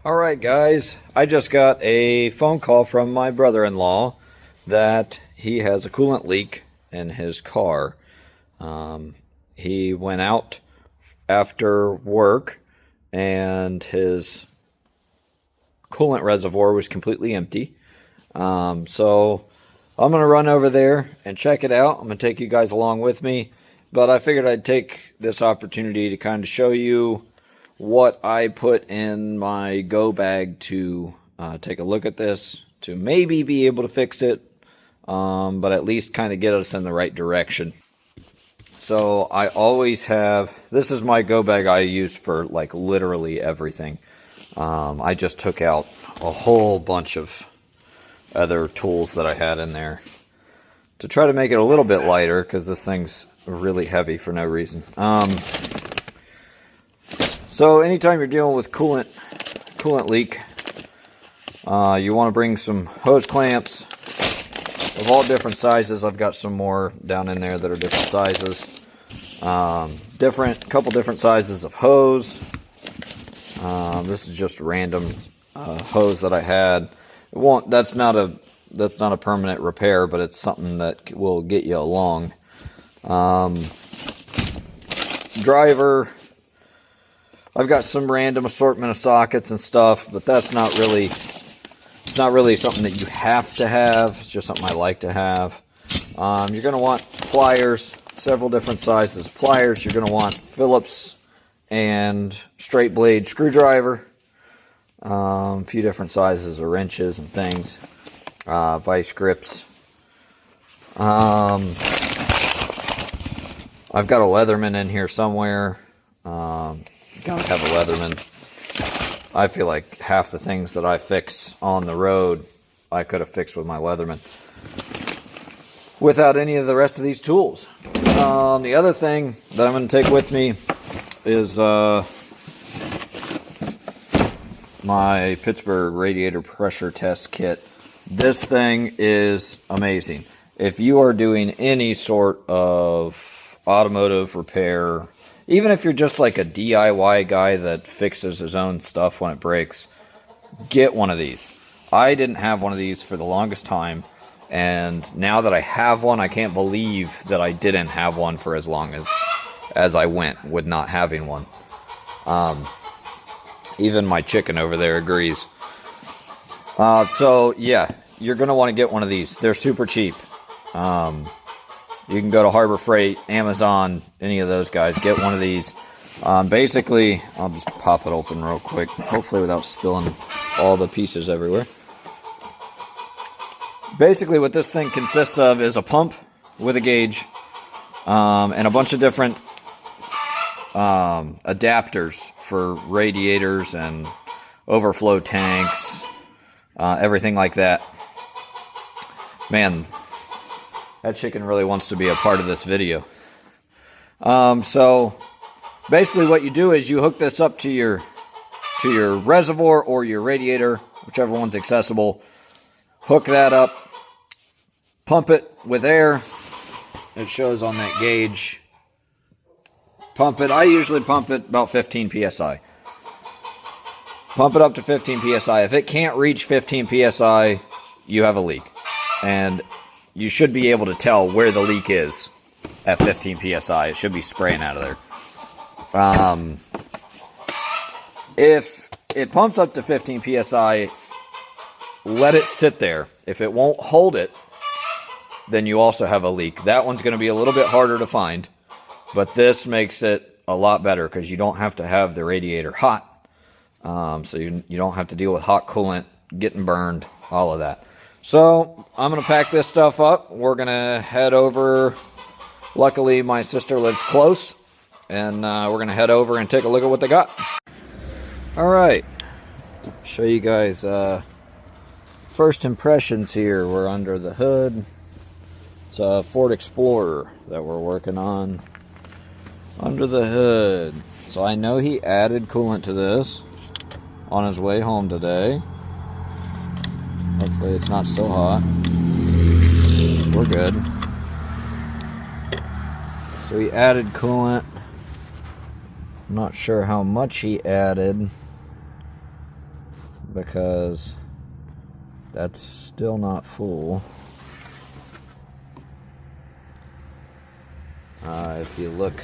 Alright guys, I just got a phone call from my brother-in-law that he has a coolant leak in his car. He went out after work and his coolant reservoir was completely empty. So I'm going to run over there and check it out. I'm going to take you guys along with me, but I figured I'd take this opportunity to kind of show you what I put in my go bag to take a look at this, to maybe be able to fix it, but at least kind of get us in the right direction. So I always have, this is my go bag I use for like literally everything. I just took out a whole bunch of other tools that I had in there to try to make it a little bit lighter, because this thing's really heavy for no reason. So anytime you're dealing with coolant leak, you want to bring some hose clamps of all different sizes. I've got some more down in there that are different sizes. Couple different sizes of hose. This is just random hose that I had. That's not a permanent repair, but it's something that will get you along. Driver. I've got some random assortment of sockets and stuff, but it's not really something that you have to have. It's just something I like to have. You're going to want pliers, several different sizes of pliers. You're going to want Phillips and straight blade screwdriver, a few different sizes of wrenches and things, vice grips. I've got a Leatherman in here somewhere. Gotta have a Leatherman. I feel like half the things that I fix on the road, I could have fixed with my Leatherman without any of the rest of these tools. The other thing that I'm going to take with me is my Pittsburgh radiator pressure test kit. This thing is amazing. If you are doing any sort of automotive repair, even if you're just like a DIY guy that fixes his own stuff when it breaks, get one of these. I didn't have one of these for the longest time, and now that I have one, I can't believe that I didn't have one for as long as I went with not having one. Even my chicken over there agrees. So yeah, you're going to want to get one of these. They're super cheap. You can go to Harbor Freight, Amazon, any of those guys. Get one of these. Basically, I'll just pop it open real quick, hopefully without spilling all the pieces everywhere. Basically, what this thing consists of is a pump with a gauge and a bunch of different adapters for radiators and overflow tanks, everything like that. Man, that chicken really wants to be a part of this video. So basically what you do is you hook this up to your reservoir or your radiator, whichever one's accessible. Hook that up, pump it with air. It shows on that gauge. Pump it. I usually pump it about 15 psi. Pump it up to 15 psi. If it can't reach 15 psi, you have a leak. And you should be able to tell where the leak is at 15 psi. It should be spraying out of there. If it pumps up to 15 psi, let it sit there. If it won't hold it, then you also have a leak. That one's going to be a little bit harder to find, but this makes it a lot better because you don't have to have the radiator hot. So you don't have to deal with hot coolant, getting burned, all of that. So I'm going to pack this stuff up. We're going to head over. Luckily, my sister lives close, and we're going to head over and take a look at what they got. All right. Show you guys first impressions here. We're under the hood. It's a Ford Explorer that we're working on. Under the hood. So I know he added coolant to this on his way home today. Hopefully it's not still hot. We're good. So he added coolant. I'm not sure how much he added. because that's still not full. If you look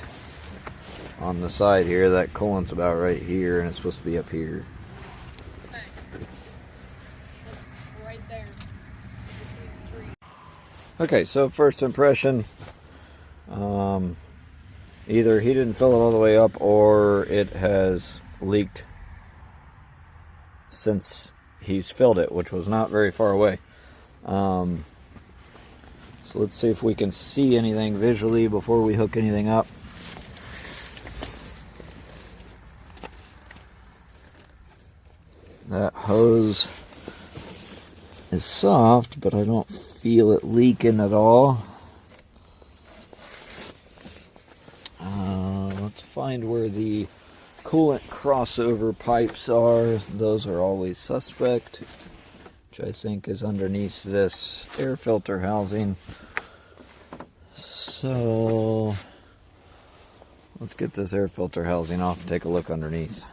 on the side here, that coolant's about right here, and it's supposed to be up here. Okay. Right there. Okay, so first impression, either he didn't fill it all the way up or it has leaked since he's filled it, which was not very far away. So let's see if we can see anything visually before we hook anything up. That hose is soft, but I don't feel it leaking at all. Let's find where the coolant crossover pipes are. Those are always suspect, which I think is underneath this air filter housing. So let's get this air filter housing off and take a look underneath.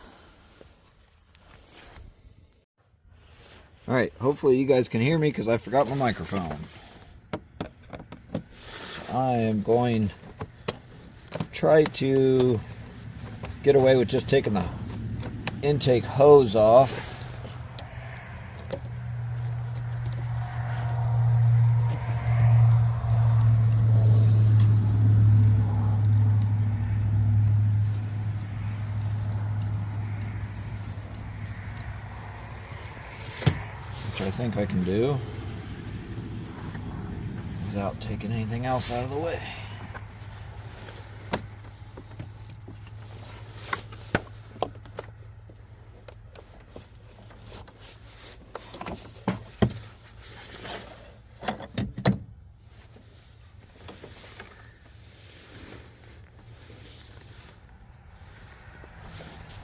Alright, hopefully you guys can hear me because I forgot my microphone. I am going to try to get away with just taking the intake hose off. Which I think I can do without taking anything else out of the way.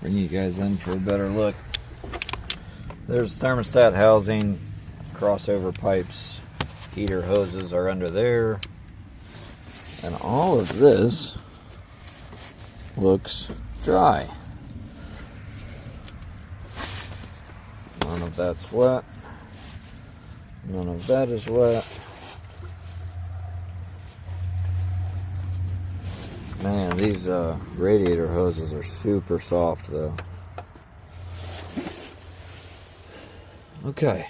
Bring you guys in for a better look. There's thermostat housing, crossover pipes, heater hoses are under there, and all of this looks dry. None of that's wet. None of that is wet. Man, these radiator hoses are super soft though. Okay.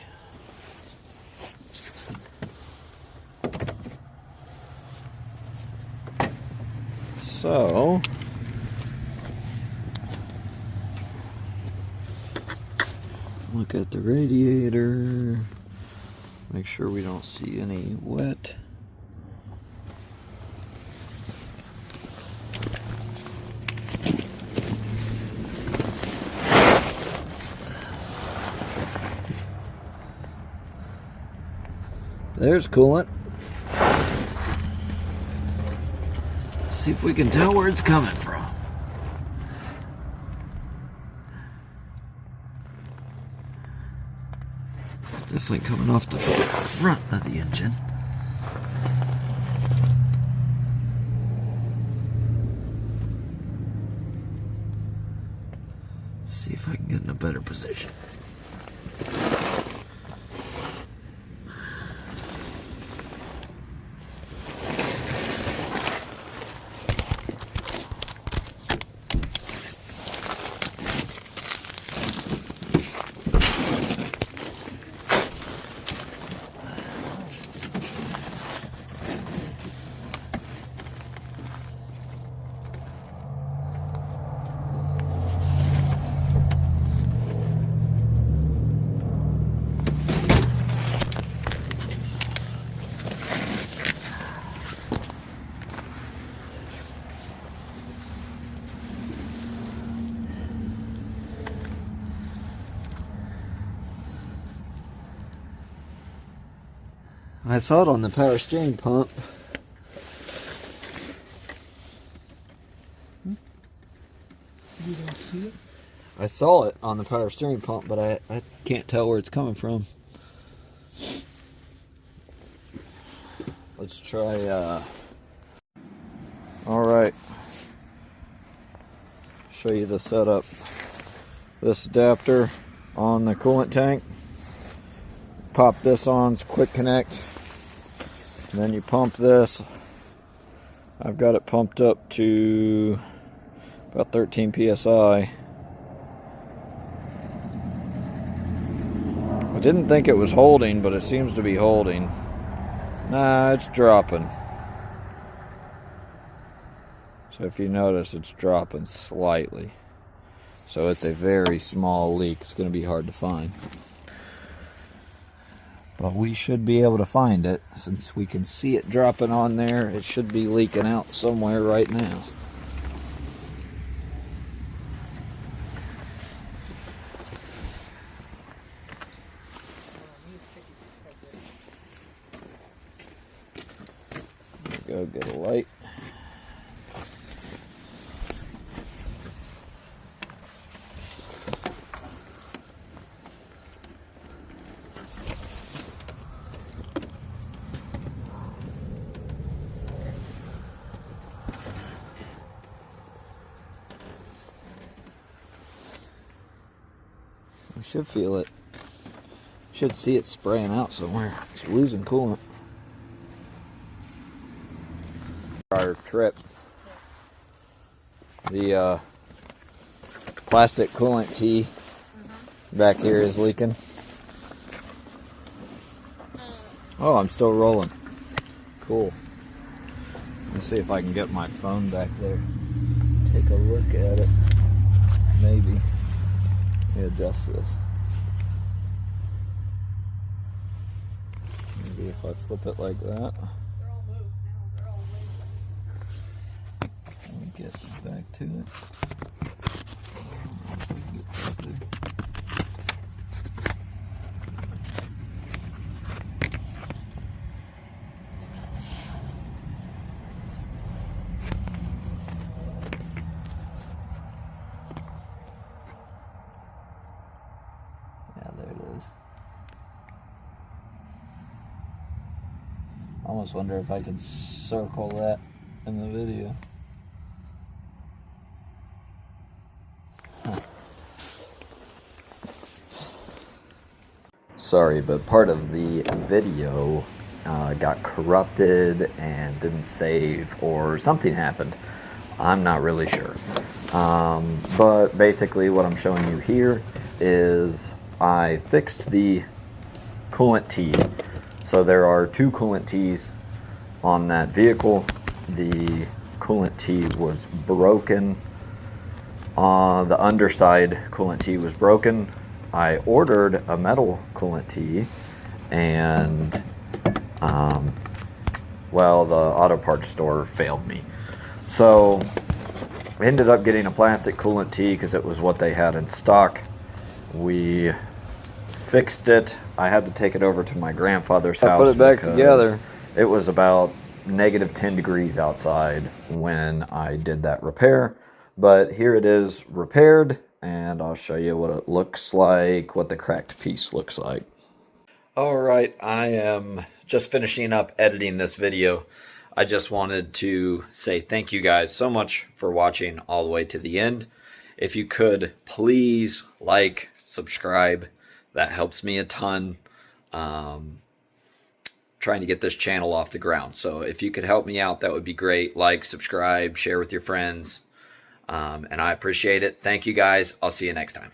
So, look at the radiator. Make sure we don't see any wet. There's coolant. Let's see if we can tell where it's coming from. It's definitely coming off the front of the engine. Let's see if I can get in a better position. I saw it on the power steering pump. You don't see it? I saw it on the power steering pump, but I can't tell where it's coming from. Let's try, alright. Show you the setup. This adapter on the coolant tank. Pop this on, it's quick connect. And then you pump this. I've got it pumped up to about 13 psi. I didn't think it was holding, but it seems to be holding. Nah, it's dropping. So if you notice, it's dropping slightly. So it's a very small leak. It's going to be hard to find. But we should be able to find it. Since we can see it dropping on there, it should be leaking out somewhere right now. Go get a light. We should feel it. Should see it spraying out somewhere. It's losing coolant. Our trip, the plastic coolant tee back here is leaking. Oh, I'm still rolling. Cool. Let's see if I can get my phone back there. Take a look at it. Maybe. Let me adjust this. Maybe if I flip it like that. Let me get back to it. Yeah, there it is. I almost wonder if I could circle that in the video. Sorry, but part of the video got corrupted and didn't save, or something happened. I'm not really sure. But basically what I'm showing you here is I fixed the coolant tee. So there are two coolant tees on that vehicle. The coolant tee was broken. The underside coolant tee was broken. I ordered a metal coolant tee, and well, the auto parts store failed me. So I ended up getting a plastic coolant tee because it was what they had in stock. We fixed it. I had to take it over to my grandfather's house. I put it back together. It was about -10 degrees outside when I did that repair. But here it is repaired, and I'll show you what it looks like, what the cracked piece looks like. Alright, I am just finishing up editing this video. I just wanted to say thank you guys so much for watching all the way to the end. If you could, please like, subscribe. That helps me a ton. Trying to get this channel off the ground. So if you could help me out, that would be great. Like, subscribe, share with your friends. And I appreciate it. Thank you guys. I'll see you next time.